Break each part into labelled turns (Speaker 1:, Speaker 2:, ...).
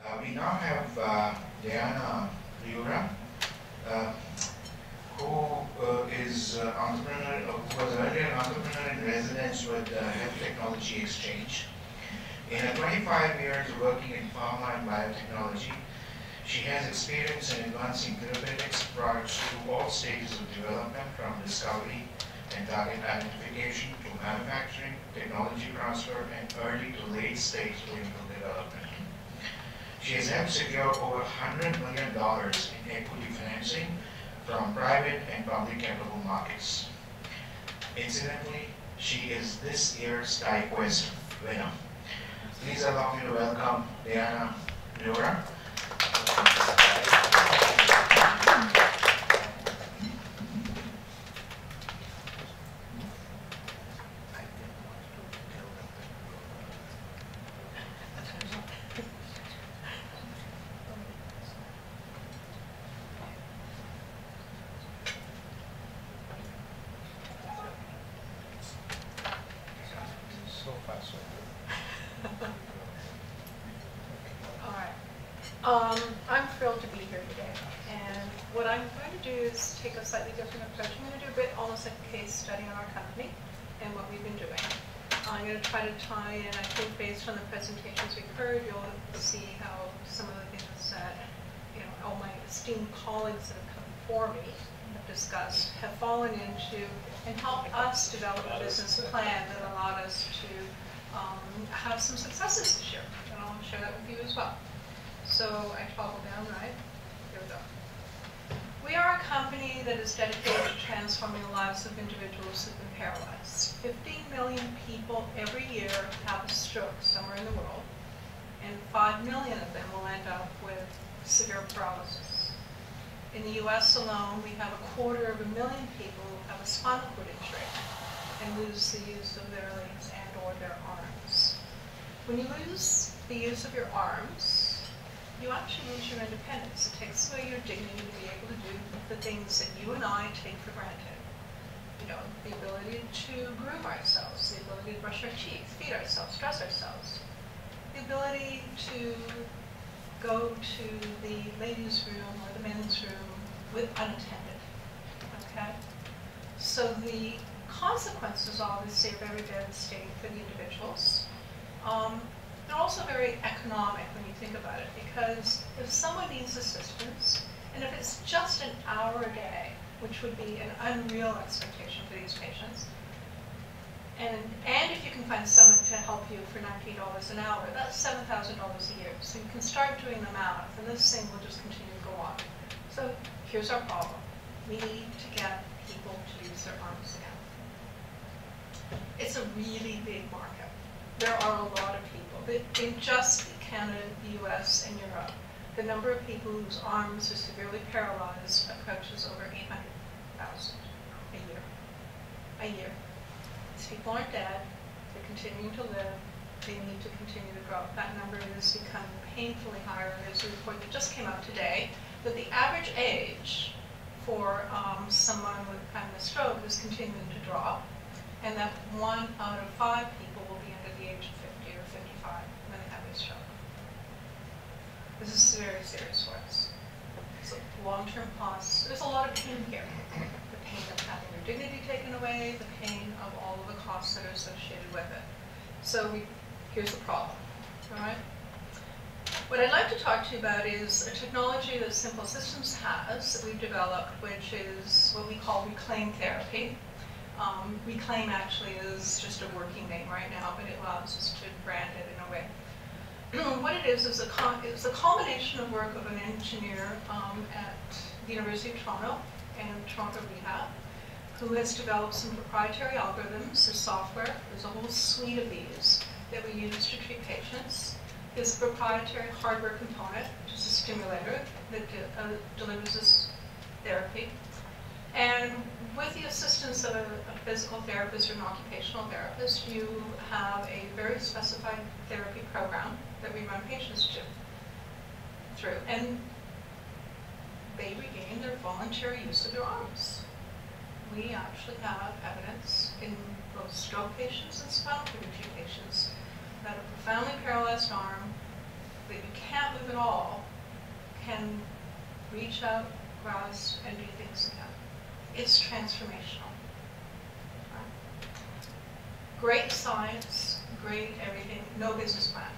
Speaker 1: We now have Pliura, uh, who is entrepreneur, who was earlier an entrepreneur in residence with Health Technology Exchange. In her 25 years working in pharma and biotechnology, she has experience in advancing therapeutics products through all stages of development, from discovery and target identification to manufacturing, technology transfer, and early to late stage clinical development. She has helped secure over $100 million in equity financing from private and public capital markets. Incidentally, she is this year's TiQuest winner. Please allow me to welcome Pliura.
Speaker 2: I'm thrilled to be here today, and what I'm going to do is take a slightly different approach. I'm going to do a bit almost like a case study on our company and what we've been doing. I'm going to try to tie in, I think based on the presentations we've heard, you'll see how some of the things that all my esteemed colleagues that have come before me have discussed have fallen into and helped us develop a business plan that allowed us to have some successes this year, and I'll share that with you as well. So I toggle down, right? Here we go. We are a company that is dedicated to transforming the lives of individuals who've been paralyzed. 15 million people every year have a stroke somewhere in the world, and 5 million of them will end up with severe paralysis. In the US alone, we have 250,000 people who have a spinal cord injury and lose the use of their legs and or their arms. When you lose the use of your arms, you actually lose your independence. It takes away your dignity to be able to do the things that you and I take for granted. The ability to groom ourselves, the ability to brush our teeth, feed ourselves, dress ourselves, the ability to go to the ladies' room or the men's room unattended. Okay? So the consequences, obviously, are very devastating for the individuals. They're also very economic when you think about it, because if someone needs assistance, and if it's just an hour a day, which would be an unreal expectation for these patients, and if you can find someone to help you for $19 an hour, that's $7,000 a year. So you can start doing the math, and this thing will just continue to go on. So here's our problem. We need to get people to use their arms again. It's a really big market. There are a lot of people. In just Canada, the US, and Europe, the number of people whose arms are severely paralyzed approaches over 800,000 a year. These people aren't dead. They're continuing to live. They need to continue to grow. That number is becoming painfully higher. There's a report that just came out today that the average age for someone with kind of a stroke is continuing to drop, and that 1 out of 5 people will be under the age of 50 or 55 when they have a stroke. This is very serious for us. So long-term costs, there's a lot of pain here. The pain of having your dignity taken away, the pain of all of the costs that are associated with it. So here's the problem, all right? What I'd like to talk to you about is a technology that Simple Systems has that we've developed, which is what we call reclaim therapy. Reclaim actually is just a working name right now, but it allows us to brand it in a way. What it is a culmination of work of an engineer at the University of Toronto and Toronto Rehab, who has developed some proprietary algorithms or software. There's a whole suite of these that we use to treat patients. There's a proprietary hardware component, which is a stimulator that delivers this therapy. And with the assistance of a physical therapist or an occupational therapist, you have a very specified therapy program that we run patients through. And they regain their voluntary use of their arms. We actually have evidence in both stroke patients and spinal cord injury patients that a profoundly paralyzed arm that you can't move at all can reach out, grasp, and do things again. It's transformational. Great science, great everything, no business plan.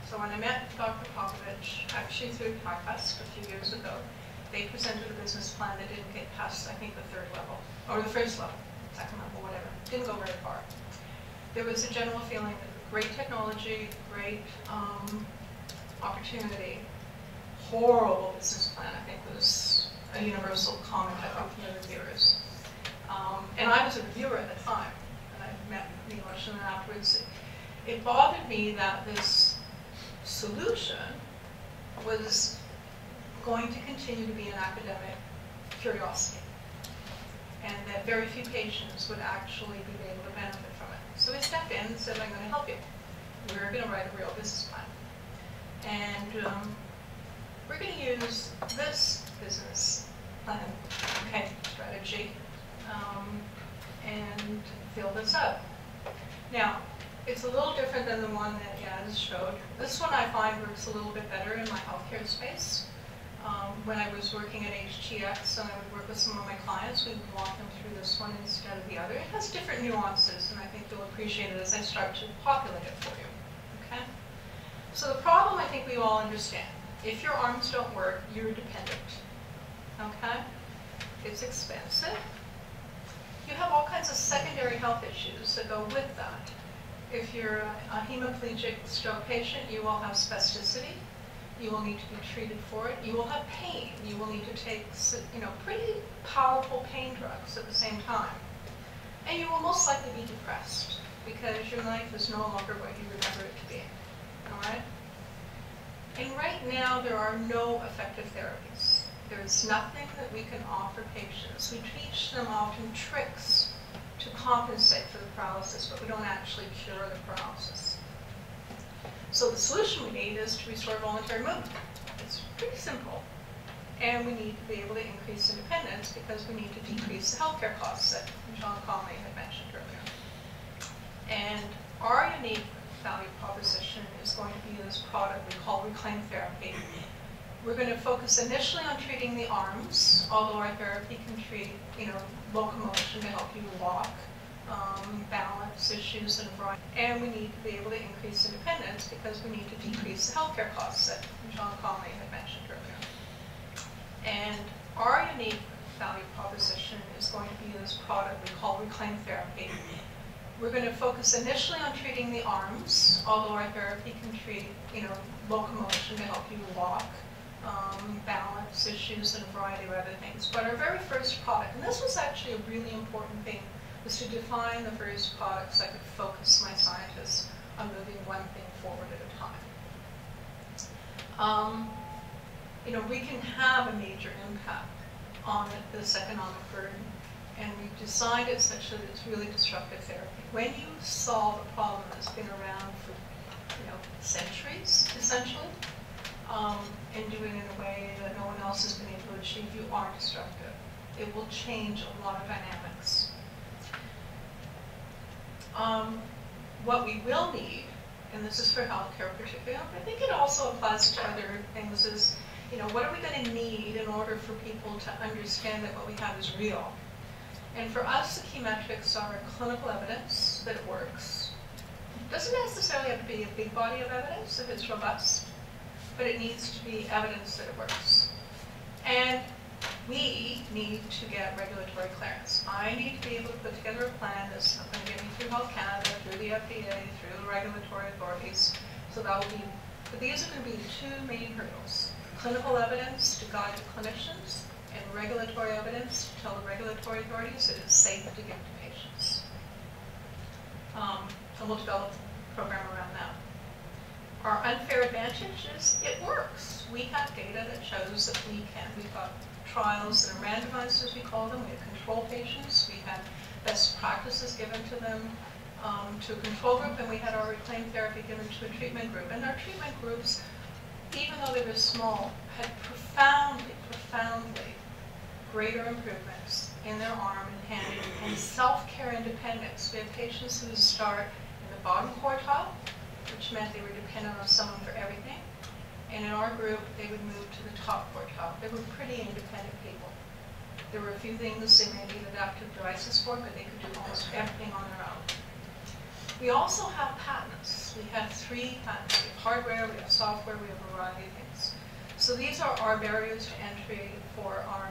Speaker 2: So when I met Dr. Popovich, actually through PyQuest a few years ago, they presented a business plan that didn't get past, I think, the third level, or the first level, second level, whatever. Didn't go very far. There was a general feeling that great technology, great opportunity, horrible business plan, I think was a universal comment I think from the reviewers. And I was a reviewer at the time, and I met Milosh, and then afterwards it bothered me that this solution was going to continue to be an academic curiosity, and that very few patients would actually be able to benefit from it. So I stepped in and said, I'm going to help you. We're going to write a real business plan. And we're going to use this business plan, strategy, and fill this up. Now, it's a little different than the one that Yaz showed. This one I find works a little bit better in my healthcare space. When I was working at HTX and I would work with some of my clients, we would walk them through this one instead of the other. It has different nuances, and I think you'll appreciate it as I start to populate it for you. Okay? So the problem I think we all understand. If your arms don't work, you're dependent. Okay? It's expensive. You have all kinds of secondary health issues that go with that. If you're a hemiplegic stroke patient, you will have spasticity. You will need to be treated for it. You will have pain. You will need to take, pretty powerful pain drugs at the same time. And you will most likely be depressed because your life is no longer what you remember it to be. All right? And right now, there are no effective therapies. There is nothing that we can offer patients. We teach them often tricks to compensate for the paralysis, but we don't actually cure the paralysis. So the solution we need is to restore voluntary movement. It's pretty simple. And we need to be able to increase independence because we need to decrease the healthcare costs that John Conley had mentioned earlier. And our unique value proposition is going to be this product we call Reclaim Therapy. We're going to focus initially on treating the arms, although our therapy can treat, locomotion to help you walk, balance issues, and a variety. And we need to be able to increase independence because we need to decrease the healthcare costs that John Conley had mentioned earlier. And our unique value proposition is going to be this product we call Reclaim Therapy. We're going to focus initially on treating the arms, although our therapy can treat, locomotion to help you walk, balance issues, and a variety of other things. But our very first product, and this was actually a really important thing, was to define the first product so I could focus my scientists on moving one thing forward at a time. We can have a major impact on this economic burden, and we've designed it such that it's really disruptive therapy. When you solve a problem that's been around for centuries, essentially, and do it in a way that no one else has been able to achieve, you are disruptive. It will change a lot of dynamics. What we will need, and this is for healthcare particularly, I think it also applies to other things, is what are we going to need in order for people to understand that what we have is real? And for us, the key metrics are clinical evidence that it works. It doesn't necessarily have to be a big body of evidence if it's robust, but it needs to be evidence that it works. And we need to get regulatory clearance. I need to be able to put together a plan that's going to get me through Health Canada, through the FDA, through the regulatory authorities. So that will be, but these are going to be the two main hurdles. Clinical evidence to guide the clinicians, and regulatory evidence to tell the regulatory authorities that it's safe to give to patients. And we'll develop a program around that. Our unfair advantage is it works. We have data that shows that we can. We've got trials that are randomized, as we call them. We have control patients. We have best practices given to them to a control group, and we had our Reclaim Therapy given to a treatment group. And our treatment groups, even though they were small, had profoundly greater improvements in their arm and hand and self-care independence. We have patients who start in the bottom quartile, which meant they were dependent on someone for everything, And in our group, they would move to the top quartile. They were pretty independent people. There were a few things they may need adaptive devices for, but they could do almost everything on their own. We also have patents. We have 3 patents. We have hardware, we have software, we have a variety of things. So these are our barriers to entry for our,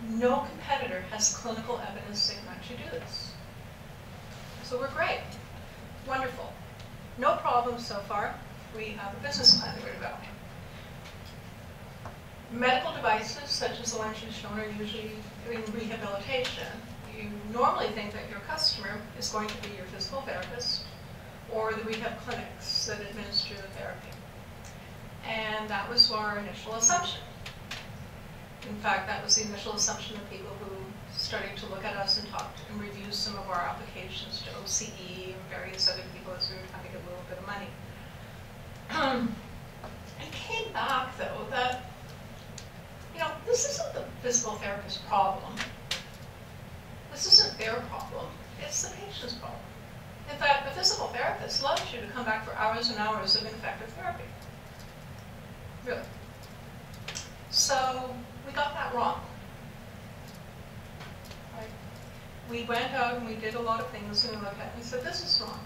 Speaker 2: no competitor has clinical evidence they can actually do this. So we're great, wonderful. No problems so far. We have a business plan that we're developing. Medical devices, such as the ones you've shown, are usually in rehabilitation. You normally think that your customer is going to be your physical therapist or the rehab clinics that administer the therapy. And that was our initial assumption. In fact, that was the initial assumption of people who started to look at us and talk and review some of our applications to OCE and various other people as we were trying to get a little bit of money. It came back, though, that, you know, this isn't the physical therapist's problem. This isn't their problem. It's the patient's problem. In fact, the physical therapist loves you to come back for hours and hours of ineffective therapy. Really. So we got that wrong. Right? We went out and we did a lot of things and we looked at it and said, this is wrong.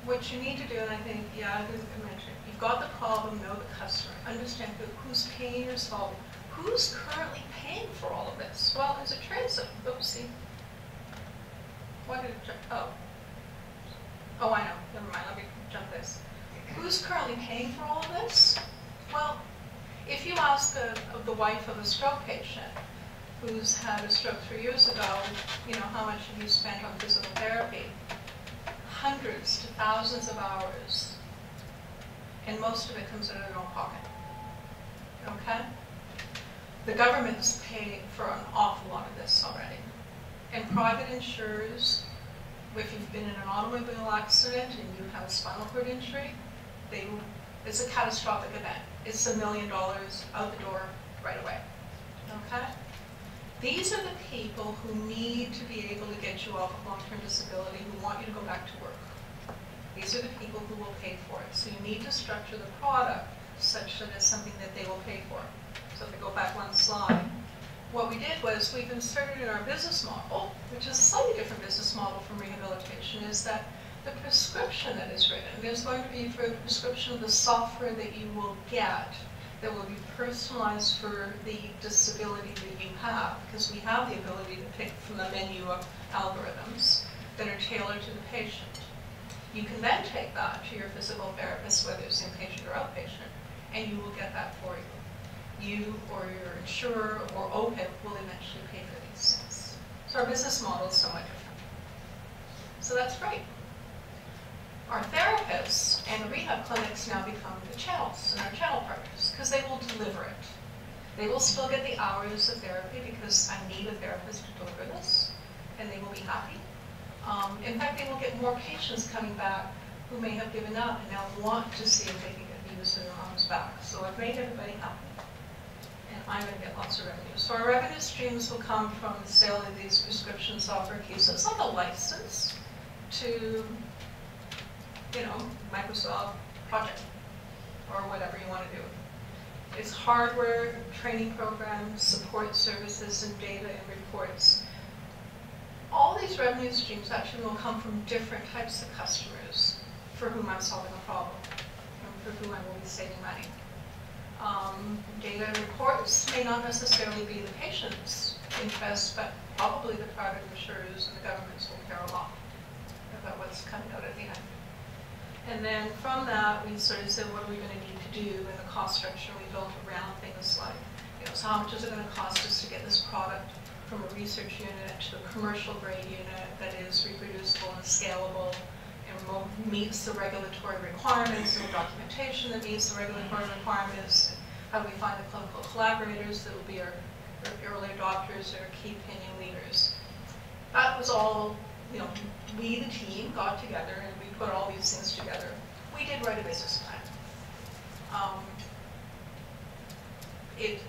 Speaker 2: What you need to do, and I think, yeah, I mentioned, you've got the problem, know the customer, understand who's paying your solving, who's currently paying for all of this. Well, as it turns out, oopsie. Why did it jump? Oh, I know. Never mind. Let me jump this. Who's currently paying for all of this? Well, if you ask the wife of a stroke patient who's had a stroke 3 years ago, you know, how much have you spent on physical therapy? Hundreds to thousands of hours. And most of it comes out of their own pocket. Okay? The government's paid for an awful lot of this already. And private insurers, if you've been in an automobile accident and you have a spinal cord injury, it's a catastrophic event. It's $1 million out the door right away. Okay? These are the people who need to be able to get you off of long-term disability, who want you to go back to work. These are the people who will pay for it. So you need to structure the product such that it's something that they will pay for. So if we go back one slide, what we did was we've inserted in our business model, which is a slightly different business model from rehabilitation, is that the prescription that is written is going to be for the prescription of the software that you will get that will be personalized for the disability that you have, because we have the ability to pick from the menu of algorithms that are tailored to the patient. You can then take that to your physical therapist, whether it's inpatient or outpatient, and you will get that for you. You or your insurer or OPIP will eventually pay for these things. So our business model is somewhat different. So that's great. Our therapists and the rehab clinics now become the channels and our channel partners because they will deliver it. They will still get the hours of therapy because I need a therapist to deliver this, and they will be happy. In fact, they will get more patients coming back who may have given up and now want to see if they can get views of their arms back. So I've made everybody happy. And I'm going to get lots of revenue. So our revenue streams will come from the sale of these prescription software keys. So it's like a license to, you know, Microsoft project or whatever you want to do. It's hardware, training programs, support services, and data and reports. All these revenue streams actually will come from different types of customers for whom I'm solving a problem and for whom I will be saving money. Data and reports may not necessarily be the patient's interest, but probably the private insurers and the governments will care a lot about what's coming out at the end. And then from that, we sort of said, what are we going to need to do in the cost structure we built around things like, you know, so how much is it going to cost us to get this product from a research unit to a commercial grade unit that is reproducible and scalable and meets the regulatory requirements, and documentation that meets the regulatory requirements. How do we find the clinical collaborators that will be our early adopters or key opinion leaders? That was all, you know, we, the team, got together and we put all these things together. We did write a business plan.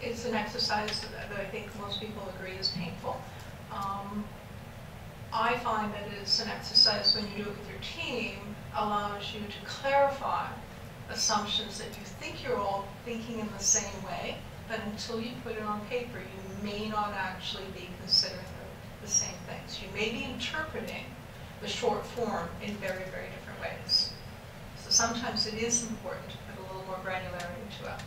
Speaker 2: It's an exercise that I think most people agree is painful. I find that it's an exercise when you do it with your team, allows you to clarify assumptions that you think you're all thinking in the same way, but until you put it on paper, you may not actually be considering the same things. You may be interpreting the short form in very, very different ways. So sometimes it is important to put a little more granularity to it.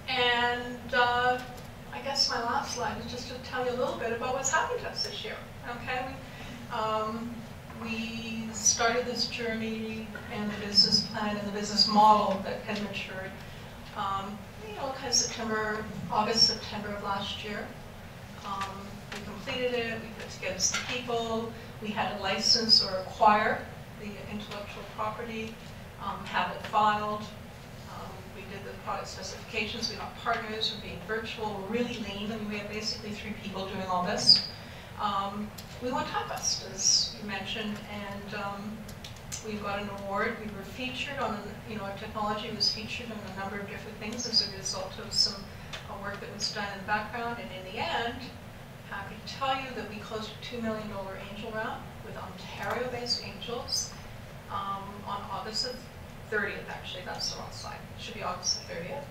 Speaker 2: And I guess my last slide is just to tell you a little bit about what's happened to us this year. Okay, we started this journey and the business plan and the business model that had matured, you know, kind of August, September of last year. We completed it, we put together some people, we had to license or acquire the intellectual property, have it filed. We did the product specifications, we got partners, we're being virtual, we're really lean. I mean, we have basically 3 people doing all this. We won Typebust, as you mentioned, and we got an award. We were featured on, you know, our technology was featured on a number of different things as a result of some work that was done in the background. And in the end, happy to tell you that we closed a $2 million angel round with Ontario-based angels on August the 30th, actually, that's the wrong slide. It should be August the 30th.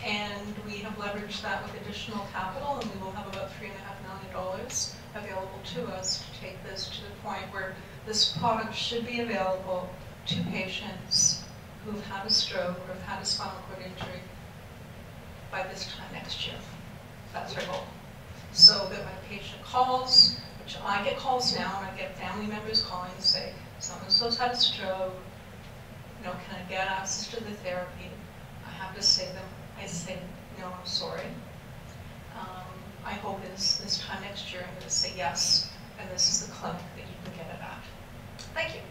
Speaker 2: And we have leveraged that with additional capital, and we will have about $3.5 million available to us to take this to the point where this product should be available to patients who've had a stroke or have had a spinal cord injury by this time next year. That's our goal. So that when a patient calls, which I get calls now, and I get family members calling and say, so-and-so's had a stroke, you know, can I get access to the therapy? I have to say them. I say, no, I'm sorry. I hope this time next year I'm going to say yes, and this is the clinic that you can get it at. Thank you.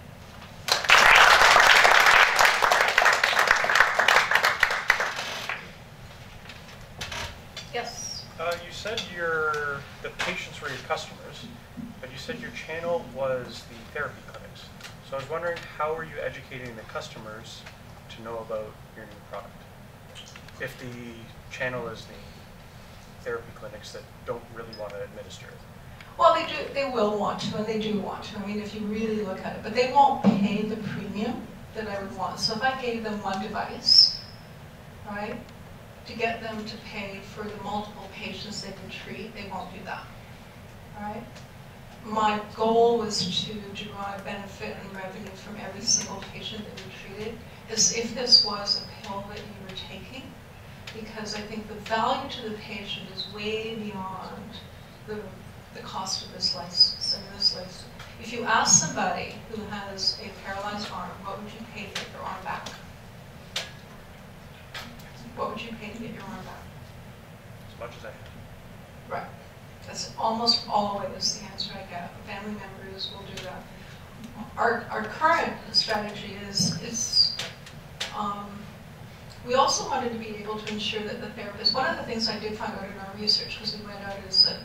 Speaker 2: Yes?
Speaker 3: You said the patients were your customers, but you said your channel was the therapy clinics. So I was wondering, how are you educating the customers to know about your new product? If the channel is the therapy clinics that don't really want to administer it.
Speaker 2: Well, they will want to, and they do want to. I mean, if you really look at it, but they won't pay the premium that I would want. So if I gave them one device, right, to get them to pay for the multiple patients they can treat, they won't do that, all right? My goal was to derive benefit and revenue from every single patient that we treated, as if this was a pill that you were taking, because I think the value to the patient is way beyond the cost of this license. And this license, if you ask somebody who has a paralyzed arm, what would you pay to get your arm back? What would you pay to get your arm back?
Speaker 3: As much as I can.
Speaker 2: Right. That's almost always the answer I get. Family members will do that. Our current strategy is we also wanted to be able to ensure that the therapist, one of the things I did find out in our research, because we went out, is that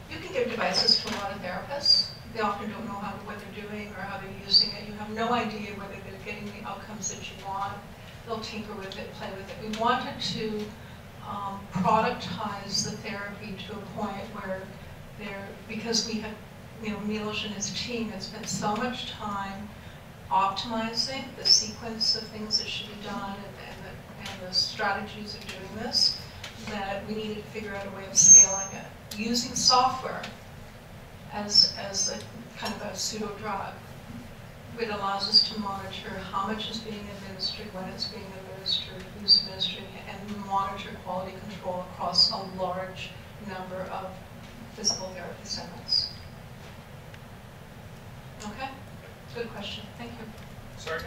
Speaker 2: you can give devices to a lot of therapists. They often don't know what they're doing or how they're using it. You have no idea whether they're getting the outcomes that you want. They'll tinker with it, play with it. We wanted to productize the therapy to a point where because we have, you know, Milos and his team had spent so much time optimizing the sequence of things that should be done and the strategies of doing this, that we needed to figure out a way of scaling it. Using software as a kind of a pseudo drug, it allows us to monitor how much is being administered, when it's being administered, who's administering it, and monitor quality control across a large number of physical therapy segments. Okay? Good question. Thank you.
Speaker 4: Sorry,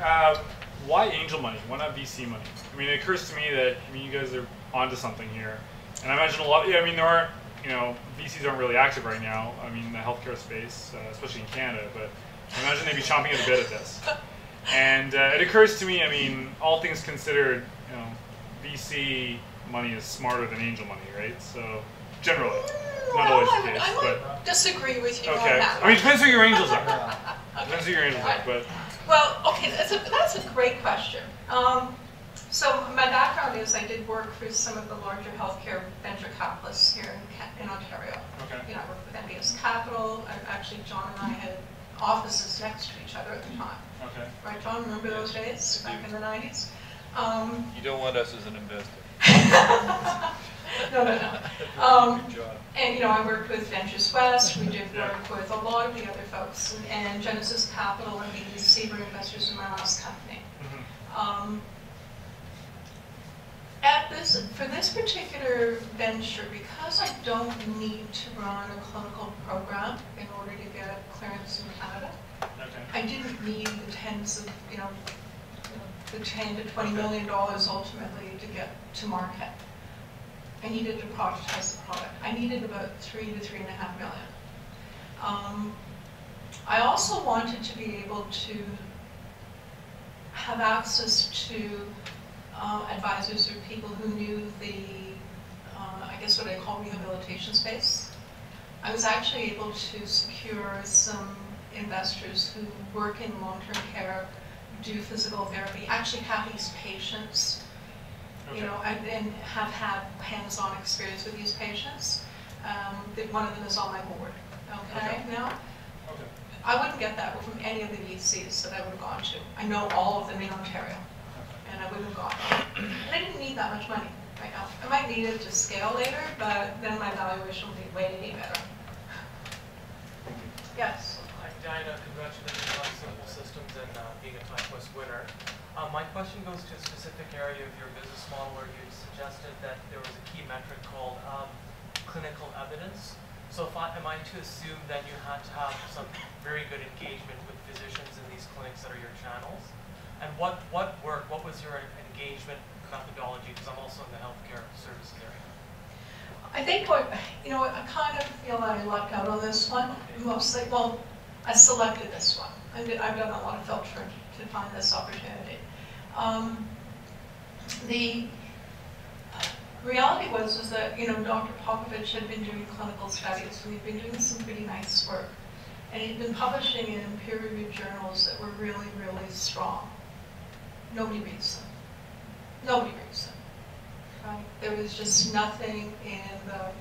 Speaker 4: why angel money? Why not VC money? I mean, it occurs to me that, I mean, you guys are onto something here. And I imagine a lot, yeah, I mean, there aren't, you know, VCs aren't really active right now, I mean, in the healthcare space, especially in Canada, but I imagine they'd be chomping at the bit at this. And it occurs to me, I mean, all things considered, you know, VC money is smarter than angel money, right? So, generally, not always the case, but...
Speaker 2: I disagree with you on
Speaker 4: okay.
Speaker 2: that.
Speaker 4: I mean, it depends who your angels are. Depends who your angels are, but...
Speaker 2: Well, okay, that's a great question. So my background is I did work for some of the larger healthcare venture capitalists here in Ontario.
Speaker 4: Okay.
Speaker 2: You know, I worked with NBS Capital. Actually, John and I had offices next to each other at the time.
Speaker 4: Okay.
Speaker 2: Right, John? Remember those days back in the 90s?
Speaker 5: You don't want us as an investor.
Speaker 2: No.
Speaker 5: Good job.
Speaker 2: And you know, I worked with Ventures West. We did work with a lot of the other folks, and Genesis Capital and BDC were investors in my last company. For this particular venture, because I don't need to run a clinical program in order to get clearance in Canada, I didn't need the tens of, the 10 to 20 million dollars ultimately to get to market. I needed to productize the product. I needed about 3 to 3.5 million. I also wanted to be able to have access to advisors or people who knew the, I guess what I call rehabilitation space. I was actually able to secure some investors who work in long-term care, do physical therapy, actually have these patients, and have had hands-on experience with these patients. One of them is on my board, now. I wouldn't get that from any of the VCs that I would have gone to. I know all of them in Ontario, and I wouldn't have gone. And I didn't need that much money right now. I might need it to scale later, but then my valuation will be way better. Yes?
Speaker 6: Hi, Diana. Congratulations on Simple Systems and being a TimeQuest winner. My question goes to a specific area of your business model where you suggested that there was a key metric called clinical evidence. So am I to assume that you had to have some very good engagement with physicians in these clinics that are your channels? And what was your engagement methodology? Because I'm also in the healthcare services area.
Speaker 2: I think I kind of feel that I lucked out on this one. Mostly, well, I selected this one. I've done a lot of filtering to find this opportunity. The reality was that Dr. Popovich had been doing clinical studies, and he'd been doing some pretty nice work, and he'd been publishing in peer-reviewed journals that were really strong. Nobody reads them. Nobody reads them. Right? There was just nothing in the.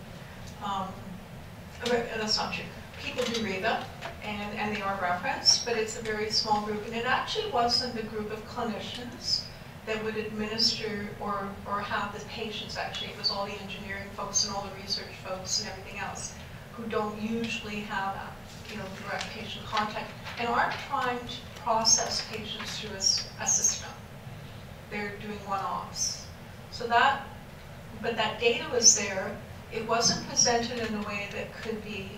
Speaker 2: That's not true. People do read them, and they are referenced, but it's a very small group, and it actually wasn't the group of clinicians that would administer or have the patients. Actually, it was all the engineering folks and all the research folks and everything else who don't usually have direct patient contact and aren't trying to process patients through a system. They're doing one-offs. So but that data was there. It wasn't presented in a way that could be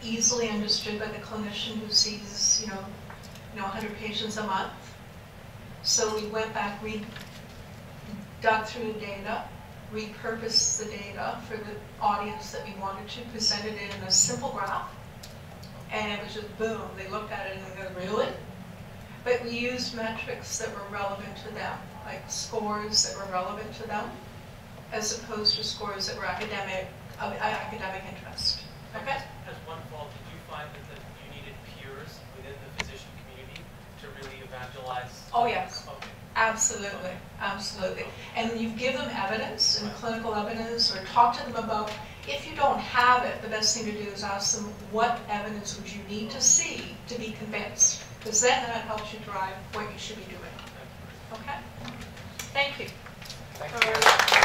Speaker 2: easily understood by the clinician who sees 100 patients a month. So we went back, dug through the data, repurposed the data for the audience that we wanted to, presented it in a simple graph, and it was just boom. They looked at it and they go, really? But we used metrics that were relevant to them, like scores that were relevant to them, as opposed to scores that were academic interest. Okay?
Speaker 6: As one fault, did you find that you needed peers within the physician community to really evangelize?
Speaker 2: Oh, yes.
Speaker 6: Okay.
Speaker 2: Absolutely. Absolutely. And you give them evidence and clinical evidence, or talk to them about, if you don't have it, the best thing to do is ask them, what evidence would you need to see to be convinced? Because then that helps you drive what you should be doing. Okay? Thank you.
Speaker 3: Thank you.